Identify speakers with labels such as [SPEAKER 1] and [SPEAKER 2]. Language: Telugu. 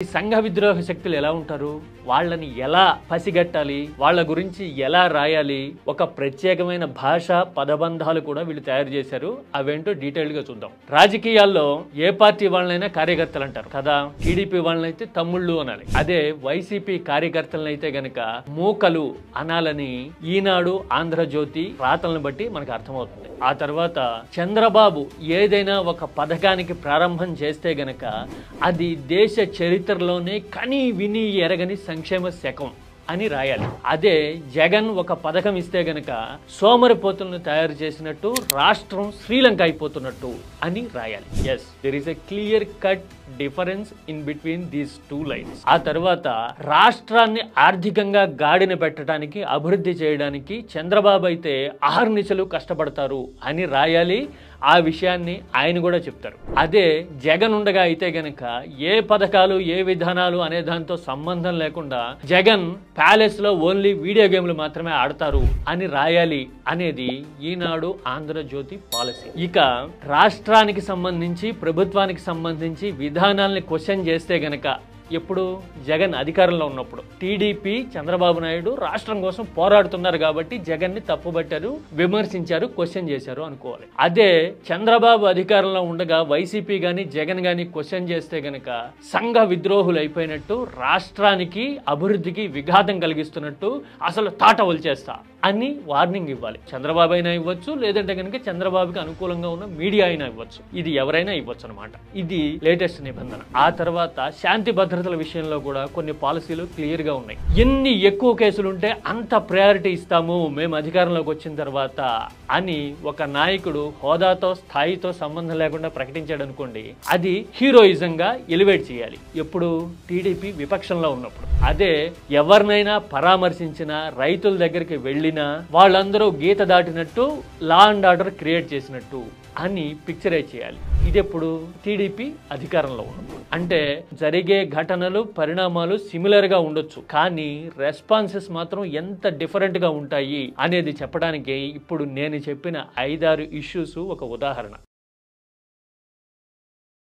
[SPEAKER 1] ఈ సంఘ విద్రోహ శక్తులు ఎలా ఉంటారు, వాళ్ళని ఎలా పసిగట్టాలి, వాళ్ళ గురించి ఎలా రాయాలి, ఒక ప్రత్యేకమైన భాష పదబంధాలు కూడా వీళ్ళు తయారు చేశారు. అవేంటో డీటెయిల్ గా చూద్దాం. రాజకీయాల్లో ఏ పార్టీ వాళ్ళనైనా కార్యకర్తలు అంటారు కదా, టీడీపీ వాళ్ళనైతే తమ్ముళ్ళు అనాలి. అదే వైసీపీ కార్యకర్తలనైతే గనక మూకలు అనాలని ఈనాడు, ఆంధ్రజ్యోతి రాతలను బట్టి మనకు అర్థమవుతుంది. ఆ తర్వాత చంద్రబాబు ఏదైనా ఒక పథకానికి ప్రారంభం చేస్తే గనక అది దేశ చరిత్రలోనే కని విని ఎరగని సంక్షేమ శకం అని రాయాలి. అదే జగన్ ఒక పథకం ఇస్తే గనక సోమరిపోతులను తయారు చేసినట్టు, రాష్ట్రం శ్రీలంక అయిపోతున్నట్టు అని రాయాలి. Yes, there is a clear cut difference in between these two lines. ఆ తర్వాత రాష్ట్రాన్ని ఆర్థికంగా గాడిన పెట్టడానికి, అభివృద్ధి చేయడానికి చంద్రబాబు అయితే అహర్నిశలు కష్టపడతారు అని రాయాలి. ఆ విషయాన్ని ఆయన కూడా చెప్తారు. అదే జగన్ ఉండగా అయితే గనక ఏ పథకాలు, ఏ విధానాలు అనే దాంతో సంబంధం లేకుండా జగన్ ప్యాలెస్ లో ఓన్లీ వీడియో గేమ్లు మాత్రమే ఆడతారు అని రాయాలి అనేది ఈనాడు, ఆంధ్రజ్యోతి పాలసీ. ఇక రాష్ట్రానికి సంబంధించి, ప్రభుత్వానికి సంబంధించి విధానాల్ని క్వశ్చన్ చేస్తే గనక, ఎప్పుడు జగన్ అధికారంలో ఉన్నప్పుడు టీడీపీ, చంద్రబాబు నాయుడు రాష్ట్రం కోసం పోరాడుతున్నారు కాబట్టి జగన్ ని తప్పుబట్టారు, విమర్శించారు, క్వశ్చన్ చేశారు అనుకోవాలి. అదే చంద్రబాబు అధికారంలో ఉండగా వైసీపీ గాని, జగన్ గాని క్వశ్చన్ చేస్తే గనక సంఘ విద్రోహులు అయిపోయినట్టు, రాష్ట్రానికి అభివృద్ధికి విఘాతం కలిగిస్తున్నట్టు, అసలు తాట వలిచేస్తా అని వార్నింగ్ ఇవ్వాలి. చంద్రబాబు అయినా ఇవ్వచ్చు, లేదంటే కనుక చంద్రబాబుకి అనుకూలంగా ఉన్న మీడియా అయినా ఇవ్వచ్చు. ఇది ఎవరైనా ఇవ్వచ్చు అనమాట. ఇది లేటెస్ట్ నిబంధన. ఆ తర్వాత శాంతి భద్రతల విషయంలో కూడా కొన్ని పాలసీలు క్లియర్ గా ఉన్నాయి. ఎన్ని ఎక్కువ కేసులు ఉంటే అంత ప్రయారిటీ ఇస్తాము మేము అధికారంలోకి వచ్చిన తర్వాత అని ఒక నాయకుడు హోదాతో, స్థాయితో సంబంధం లేకుండా ప్రకటించాడు అనుకోండి, అది హీరోయిజంగా ఎలివేట్ చేయాలి. ఎప్పుడు టీడీపీ విపక్షంలో ఉన్నప్పుడు. అదే ఎవరినైనా పరామర్శించిన, రైతుల దగ్గరికి వెళ్ళినా వాళ్ళందరూ గీత దాటినట్టు, లా అండ్ ఆర్డర్ క్రియేట్ చేసినట్టు అని పిక్చరైజ్ చేయాలి. ఇదెప్పుడు టీడీపీ అధికారంలో ఉన్నప్పుడు. అంటే జరిగే ఘటనలు, పరిణామాలు సిమిలర్ గా ఉండొచ్చు, కానీ రెస్పాన్సెస్ మాత్రం ఎంత డిఫరెంట్ గా ఉంటాయి అనేది చెప్పడానికి ఇప్పుడు నేను చెప్పిన 5-6 ఇష్యూస్ ఒక ఉదాహరణ.